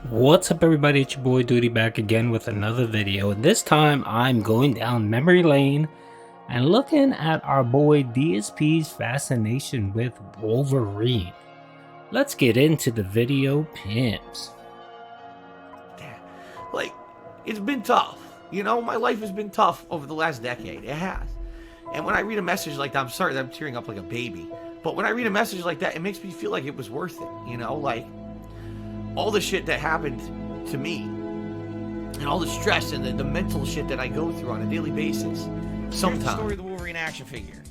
What's up everybody, it's your boy Duty back again with another video. This time I'm going down memory lane and looking at our boy DSP's fascination with Wolverine. Let's get into the video, pimps. Like, it's been tough. You know, my life has been tough over the last decade. It has. And when I read a message like that, I'm sorry that I'm tearing up like a baby. But when I read a message like that, it makes me feel like it was worth it. You know, like all the shit that happened to me and all the stress and the mental shit that I go through on a daily basis. Sometimes. The story of the Wolverine action figure.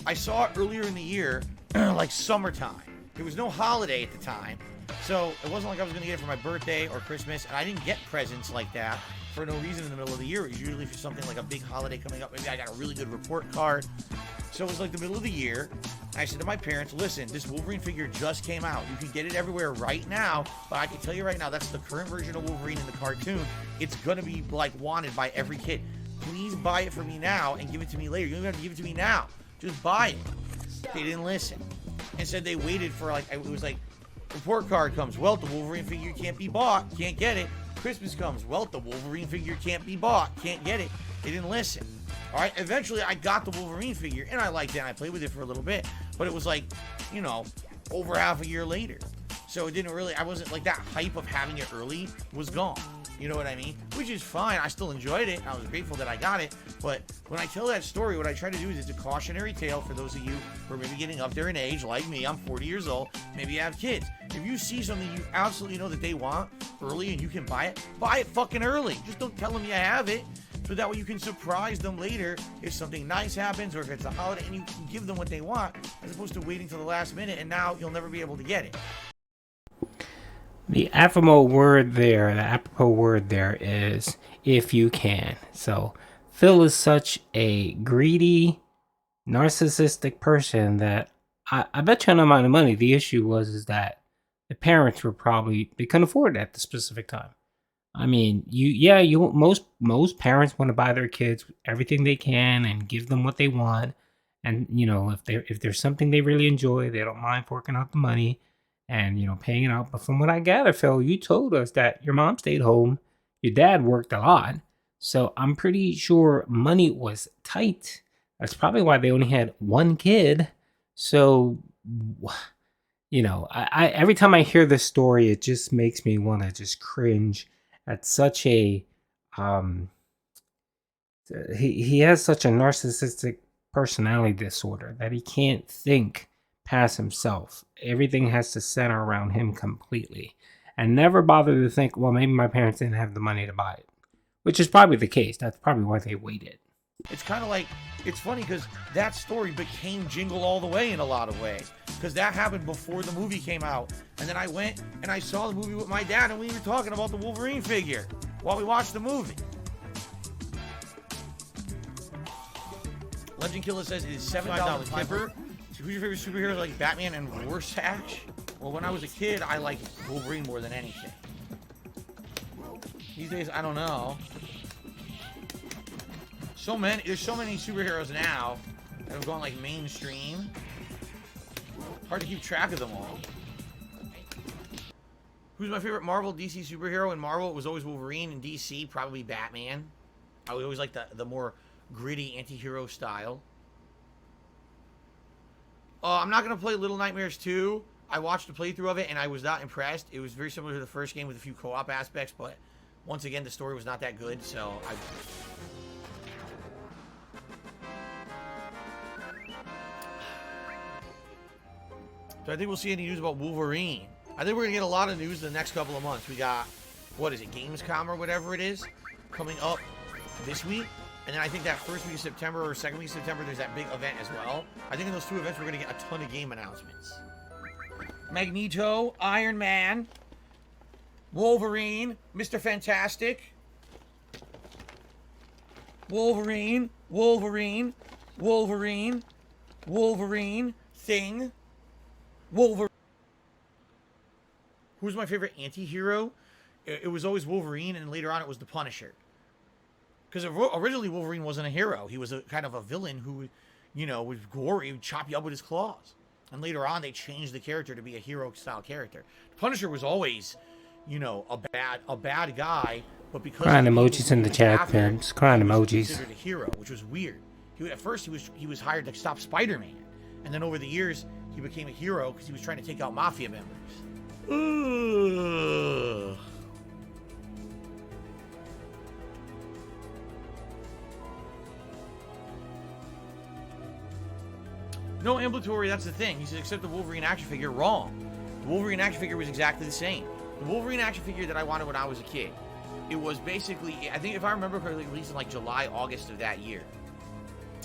I saw it earlier in the year, like summertime. There was no holiday at the time. So it wasn't like I was going to get it for my birthday or Christmas, and I didn't get presents like that for no reason in the middle of the year. It was usually for something like a big holiday coming up. Maybe I got a really good report card. So it was like the middle of the year. I said to my parents, listen, this Wolverine figure just came out. You can get it everywhere right now, but I can tell you right now, that's the current version of Wolverine in the cartoon. It's going to be like wanted by every kid. Please buy it for me now and give it to me later. You don't even have to give it to me now. Just buy it. They didn't listen. Instead, they waited for it was like, report card comes. Well, the Wolverine figure can't be bought. Can't get it. Christmas comes. Well, the Wolverine figure can't be bought. Can't get it. They didn't listen. All right. Eventually, I got the Wolverine figure, and I liked it. And I played with it for a little bit, but it was like, you know, over half a year later. So it didn't really. I wasn't like that hype of having it early was gone. You know what I mean? Which is fine. I still enjoyed it. I was grateful that I got it. But when I tell that story, what I try to do is it's a cautionary tale for those of you who are maybe getting up there in age, like me. I'm 40 years old. Maybe you have kids. If you see something you absolutely know that they want early and you can buy it fucking early. Just don't tell them you have it. So that way you can surprise them later if something nice happens or if it's a holiday and you can give them what they want as opposed to waiting till the last minute and now you'll never be able to get it. The apropos word there is if you can. So Phil is such a greedy, narcissistic person that I bet you no amount of money. The issue is that the parents were they couldn't afford it at the specific time. I mean, most parents want to buy their kids everything they can and give them what they want. And you know, if there's something they really enjoy, they don't mind forking out the money and paying it out. But from what I gather, Phil, you told us that your mom stayed home, your dad worked a lot, so I'm pretty sure money was tight. That's probably why they only had one kid. So, I every time I hear this story, it just makes me want to just cringe at such a he has such a narcissistic personality disorder that he can't think past himself. Everything has to center around him completely and never bother to think, well, maybe my parents didn't have the money to buy it, which is probably the case. That's probably why they waited. It's kind of like, it's funny because that story became Jingle All the Way in a lot of ways because that happened before the movie came out. And then I went and I saw the movie with my dad and we were talking about the Wolverine figure while we watched the movie. Legend Killer says it is $7 Clipper. Who's your favorite superhero? Like Batman and Rorschach? Well, when I was a kid, I liked Wolverine more than anything. These days, I don't know. There's so many superheroes now that have gone like mainstream. Hard to keep track of them all. Who's my favorite Marvel DC superhero? In Marvel, it was always Wolverine. In DC, probably Batman. I would always like the more gritty anti-hero style. I'm not going to play Little Nightmares 2. I watched a playthrough of it, and I was not impressed. It was very similar to the first game with a few co-op aspects, but once again, the story was not that good, so So I think we'll see any news about Wolverine. I think we're going to get a lot of news in the next couple of months. We got, what is it, Gamescom or whatever it is, coming up this week. And then I think that first week of September or second week of September, there's that big event as well. I think in those two events, we're going to get a ton of game announcements. Magneto, Iron Man, Wolverine, Mr. Fantastic, Wolverine, Thing, Wolverine. Who's my favorite anti-hero? It was always Wolverine, and later on it was the Punisher. Because originally Wolverine wasn't a hero. He was a kind of a villain who, was gory, would chop you up with his claws. And later on, they changed the character to be a hero-style character. Punisher was always, you know, a bad guy, but because Crying of the people emojis who in he the was chat, after, pimps. Crying he was emojis. considered a hero, which was weird. At first he was hired to stop Spider-Man, and then over the years he became a hero because he was trying to take out mafia members. Ugh. No ambulatory, that's the thing. He says, except the Wolverine action figure, wrong. The Wolverine action figure was exactly the same. The Wolverine action figure that I wanted when I was a kid, it was basically, I think if I remember correctly, released in like July, August of that year.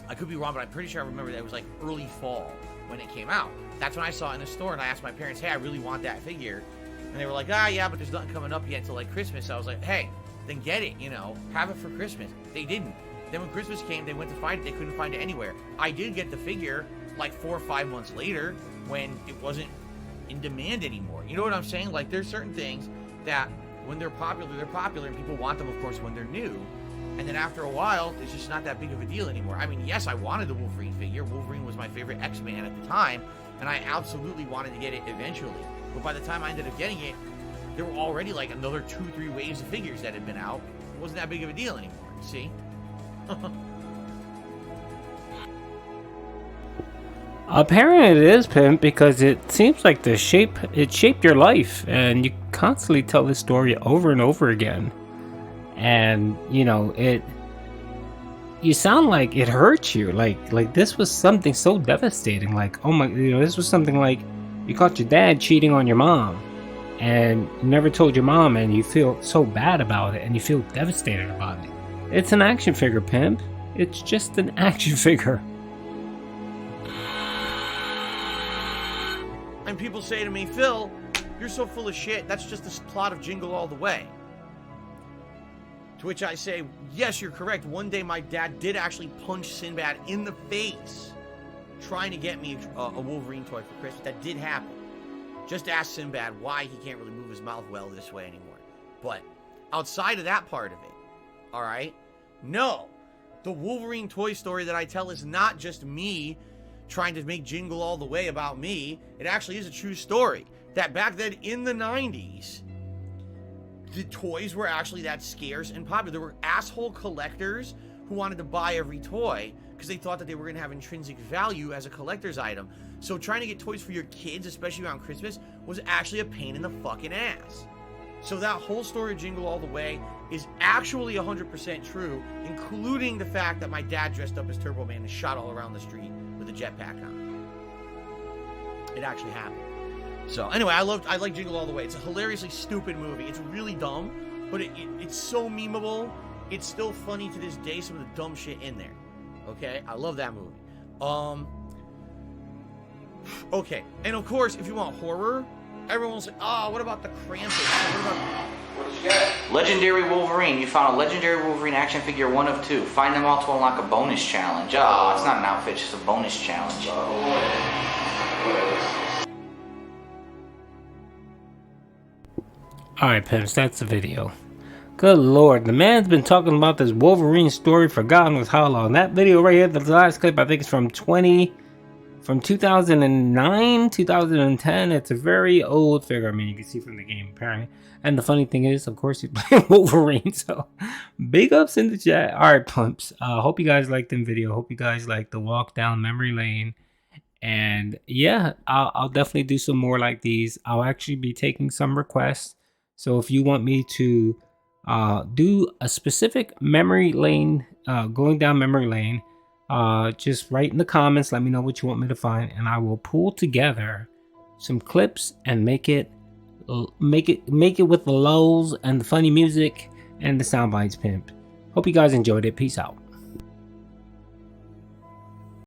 I could be wrong, but I'm pretty sure I remember that it was like early fall when it came out. That's when I saw it in the store, and I asked my parents, hey, I really want that figure. And they were like, yeah, but there's nothing coming up yet until like Christmas. So I was like, hey, then get it, you know, have it for Christmas. They didn't. Then when Christmas came, they went to find it. They couldn't find it anywhere. I did get the figure like 4 or 5 months later when it wasn't in demand anymore. You know what I'm saying? Like, there's certain things that when they're popular, and people want them, of course, when they're new. And then after a while, it's just not that big of a deal anymore. I mean, yes, I wanted the Wolverine figure. Wolverine was my favorite X-Man at the time, and I absolutely wanted to get it eventually. But by the time I ended up getting it, there were already like another 2-3 waves of figures that had been out. It wasn't that big of a deal anymore, you see? Apparently it is, pimp, because it seems like it shaped your life, and you constantly tell this story over and over again. And you know, you sound like it hurt you, like this was something so devastating. Like, oh my, you know, this was something like you caught your dad cheating on your mom, and you never told your mom, and you feel so bad about it, and you feel devastated about it. It's an action figure, pimp. It's just an action figure. And people say to me, Phil, you're so full of shit. That's just the plot of Jingle All the Way. To which I say, yes, you're correct. One day my dad did actually punch Sinbad in the face trying to get me a Wolverine toy for Christmas. That did happen. Just ask Sinbad why he can't really move his mouth well this way anymore. But outside of that part of it, all right, no. The Wolverine toy story that I tell is not just me trying to make Jingle All the Way about me. It actually is a true story. That back then in the 90s, the toys were actually that scarce and popular. There were asshole collectors who wanted to buy every toy because they thought that they were going to have intrinsic value as a collector's item. So trying to get toys for your kids, especially around Christmas, was actually a pain in the fucking ass. So that whole story of Jingle All the Way is actually 100% true, including the fact that my dad dressed up as Turbo Man and shot all around the street with a jetpack on. It actually happened. So anyway, I like Jingle All the Way. It's a hilariously stupid movie. It's really dumb, but it's so memeable. It's still funny to this day, some of the dumb shit in there. Okay? I love that movie. Okay. And of course, if you want horror, everyone will say, oh, what about the Krampus? What did you get? Legendary Wolverine. You found a legendary Wolverine action figure 1 of 2. Find them all to unlock a bonus challenge. Oh, it's not an outfit, it's just a bonus challenge. Alright, pimps, that's the video. Good lord, the man's been talking about this Wolverine story for God knows how long. That video right here, the last clip, I think it's from 2009, 2010. It's a very old figure. I mean, you can see from the game, apparently. And the funny thing is, of course, he's playing Wolverine, so big ups in the chat. Alright, pumps. Hope you guys liked the video. Hope you guys liked the walk down memory lane. And yeah, I'll definitely do some more like these. I'll actually be taking some requests. So if you want me to do a specific memory lane, going down memory lane, just write in the comments, let me know what you want me to find, and I will pull together some clips and make it with the lulls and the funny music and the sound bites, pimp. Hope you guys enjoyed it. Peace out.